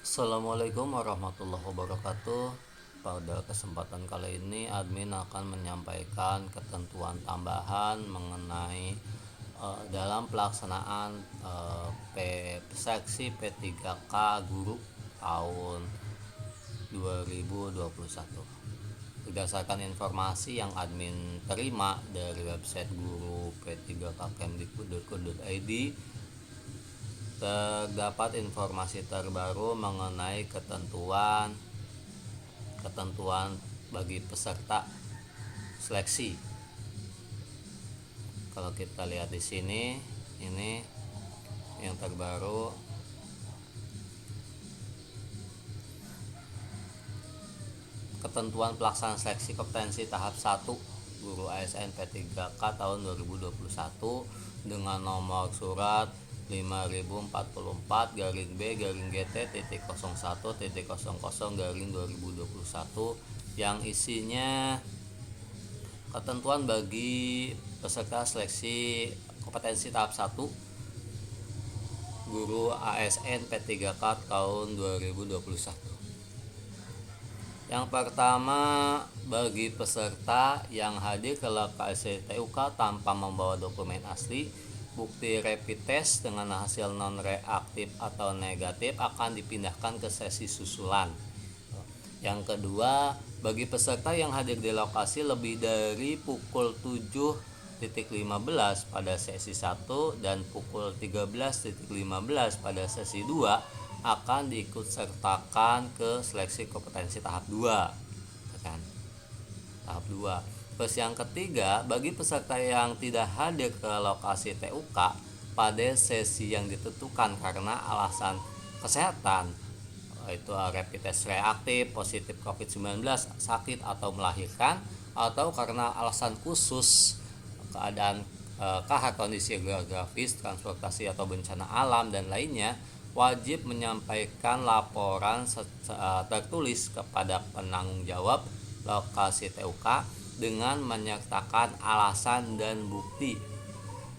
Assalamualaikum warahmatullahi wabarakatuh. Pada kesempatan kali ini admin akan menyampaikan ketentuan tambahan mengenai dalam pelaksanaan seksi P3K guru tahun 2021. Berdasarkan informasi yang admin terima dari website guru p3kkemdikbud.go.id, terdapat informasi terbaru mengenai ketentuan bagi peserta seleksi. Kalau kita lihat di sini, ini yang terbaru. Ketentuan pelaksanaan seleksi kompetensi tahap 1 guru ASN P3K tahun 2021 dengan nomor surat 5040.BT.01.00/2021 yang isinya ketentuan bagi peserta seleksi kompetensi tahap 1 guru ASN P3K tahun 2021. Yang pertama, bagi peserta yang hadir ke lokasi TUK tanpa membawa dokumen asli, bukti rapid test dengan hasil non-reaktif atau negatif akan dipindahkan ke sesi susulan. Yang kedua, bagi peserta yang hadir di lokasi lebih dari pukul 7.15 pada sesi 1 dan pukul 13.15 pada sesi 2 akan diikutsertakan ke seleksi kompetensi tahap 2. Tahap 2. Terus yang ketiga, bagi peserta yang tidak hadir ke lokasi TUK pada sesi yang ditentukan karena alasan kesehatan, itu rapid test reaktif, positif COVID-19, sakit atau melahirkan, atau karena alasan khusus keadaan kahar kondisi geografis, transportasi atau bencana alam dan lainnya, wajib menyampaikan laporan tertulis kepada penanggung jawab lokasi TUK dengan menyertakan alasan dan bukti.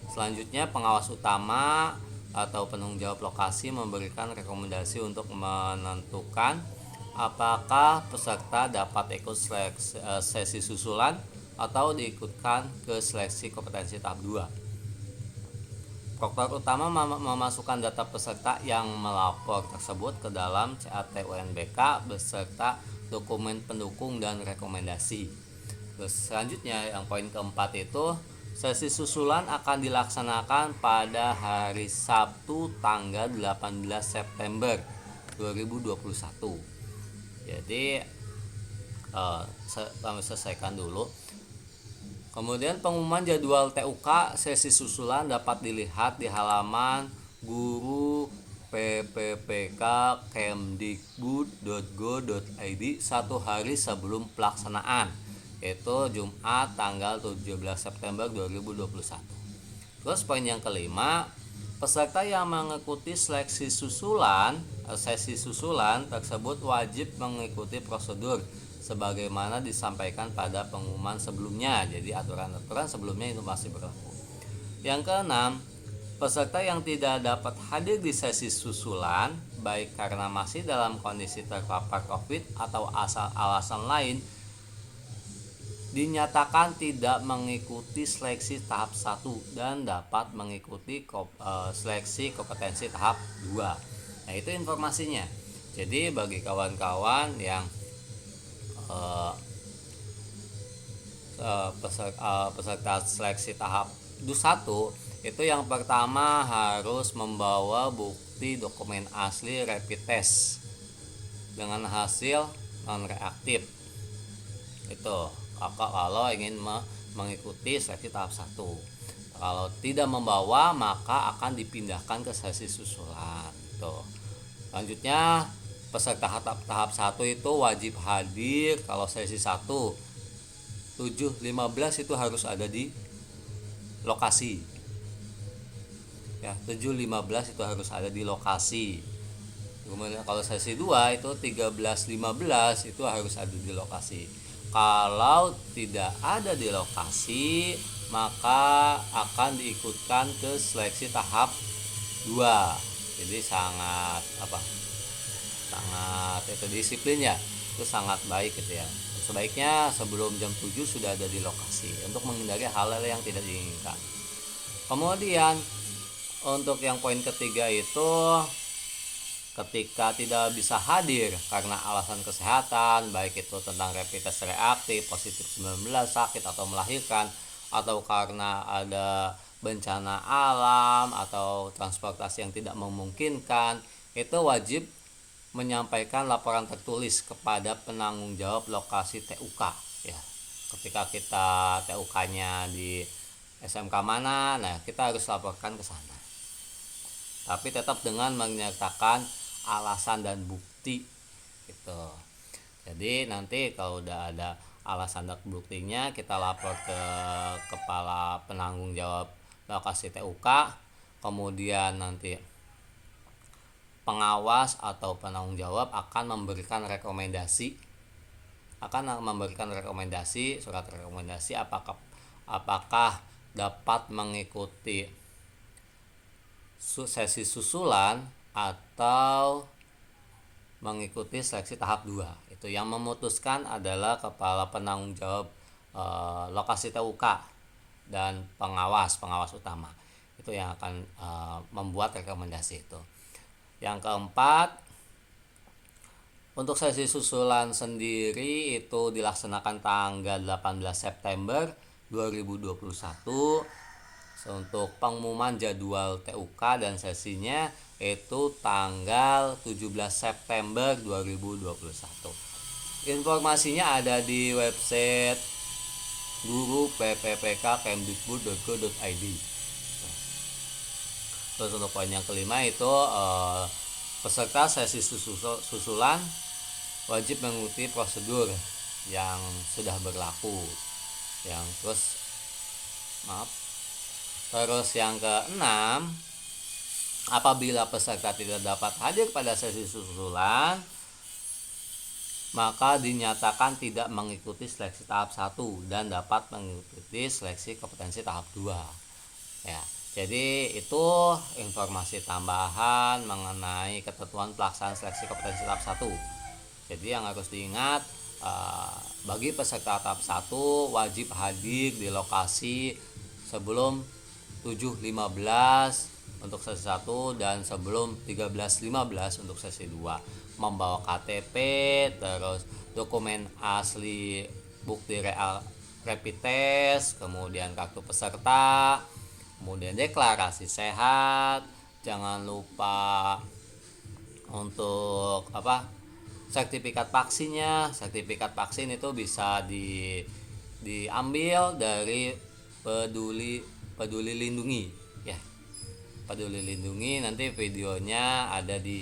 Selanjutnya, pengawas utama atau penanggung jawab lokasi memberikan rekomendasi untuk menentukan apakah peserta dapat ikut sesi susulan atau diikutkan ke seleksi kompetensi tahap 2. Proktor utama memasukkan data peserta yang melapor tersebut ke dalam CAT UNBK beserta dokumen pendukung dan rekomendasi. Terus selanjutnya yang poin keempat itu, sesi susulan akan dilaksanakan pada hari Sabtu tanggal 18 September 2021. Jadi kami selesaikan dulu. Kemudian pengumuman jadwal TUK sesi susulan dapat dilihat di halaman guru pppk kemdikbud.go.id satu hari sebelum pelaksanaan, yaitu Jumat tanggal 17 September 2021. Terus poin yang kelima, peserta yang mengikuti sesi susulan tersebut wajib mengikuti prosedur sebagaimana disampaikan pada pengumuman sebelumnya. Jadi aturan-aturan sebelumnya itu masih berlaku. Yang keenam, peserta yang tidak dapat hadir di sesi susulan baik karena masih dalam kondisi terpapar COVID atau alasan lain dinyatakan tidak mengikuti seleksi tahap 1 dan dapat mengikuti seleksi kompetensi tahap 2. Nah, itu informasinya. Jadi bagi kawan-kawan yang peserta seleksi tahap 1 itu yang pertama harus membawa bukti dokumen asli rapid test dengan hasil non reaktif. Itu kalau ingin mengikuti seleksi tahap 1. Kalau tidak membawa maka akan dipindahkan ke sesi susulan. Selanjutnya, peserta tahap 1 itu wajib hadir kalau sesi 1 7.15 itu harus ada di lokasi. Ya, 7.15 itu harus ada di lokasi. Kemudian kalau sesi 2 itu 13.15 itu harus ada di lokasi. Kalau tidak ada di lokasi, maka akan diikutkan ke seleksi tahap 2. Jadi sangat sangat itu disiplin ya, itu sangat baik gitu ya. Sebaiknya sebelum jam 7 sudah ada di lokasi untuk menghindari hal-hal yang tidak diinginkan. Kemudian untuk yang poin ketiga itu ketika tidak bisa hadir karena alasan kesehatan, baik itu tentang rapid test reaktif, positif 19, sakit atau melahirkan, atau karena ada bencana alam atau transportasi yang tidak memungkinkan, itu wajib menyampaikan laporan tertulis kepada penanggung jawab lokasi TUK ya. Ketika kita TUK-nya di SMK mana, nah kita harus laporkan ke sana. Tapi tetap dengan menyertakan alasan dan bukti gitu. Jadi nanti kalau udah ada alasan dan buktinya, kita lapor ke kepala penanggung jawab lokasi TUK, kemudian nanti pengawas atau penanggung jawab akan memberikan rekomendasi surat rekomendasi apakah dapat mengikuti sesi susulan atau mengikuti seleksi tahap 2. Itu yang memutuskan adalah kepala penanggung jawab lokasi TUK dan pengawas utama. Itu yang akan membuat rekomendasi itu. Yang keempat, untuk sesi susulan sendiri itu dilaksanakan tanggal 18 September 2021. Untuk pengumuman jadwal TUK dan sesinya itu tanggal 17 September 2021. Informasinya ada di website guru.pppk.kemdikbud.go.id. Terus untuk poin yang kelima itu peserta sesi susulan wajib mengikuti prosedur yang sudah berlaku. Terus yang keenam, apabila peserta tidak dapat hadir pada sesi susulan, maka dinyatakan tidak mengikuti seleksi tahap 1 dan dapat mengikuti seleksi kompetensi tahap 2. Ya, jadi itu informasi tambahan mengenai ketentuan pelaksanaan seleksi kompetensi tahap 1. Jadi yang harus diingat, bagi peserta tahap 1 wajib hadir di lokasi sebelum 7.15 untuk sesi 1 dan sebelum 13.15 untuk sesi 2. Membawa KTP, terus dokumen asli bukti rapid test, kemudian kartu peserta, kemudian deklarasi sehat. Jangan lupa untuk sertifikat vaksinnya. Sertifikat vaksin itu bisa diambil dari Peduli Lindungi ya. Peduli Lindungi, nanti videonya ada di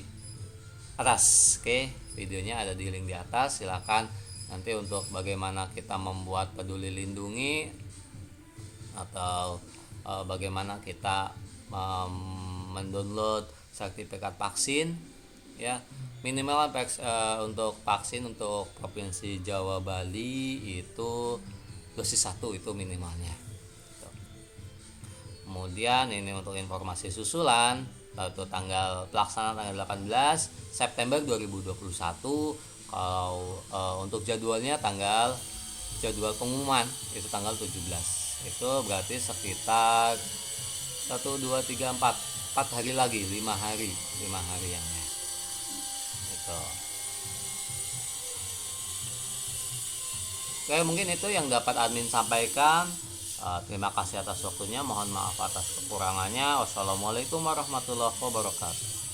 atas. Oke, videonya ada di link di atas. Silakan nanti untuk bagaimana kita membuat Peduli Lindungi atau bagaimana kita mendownload sertifikat vaksin ya. Minimal untuk vaksin untuk Provinsi Jawa Bali itu dosis 1 itu minimalnya. Kemudian ini untuk informasi susulan, yaitu pelaksanaan tanggal 18 September 2021. Kalau untuk jadwalnya jadwal pengumuman itu tanggal 17. Itu berarti sekitar 1 2 3 4 hari lagi, 5 hari yang itu. Oke, mungkin itu yang dapat admin sampaikan. Terima kasih atas waktunya, mohon maaf atas kekurangannya. Wassalamualaikum warahmatullahi wabarakatuh.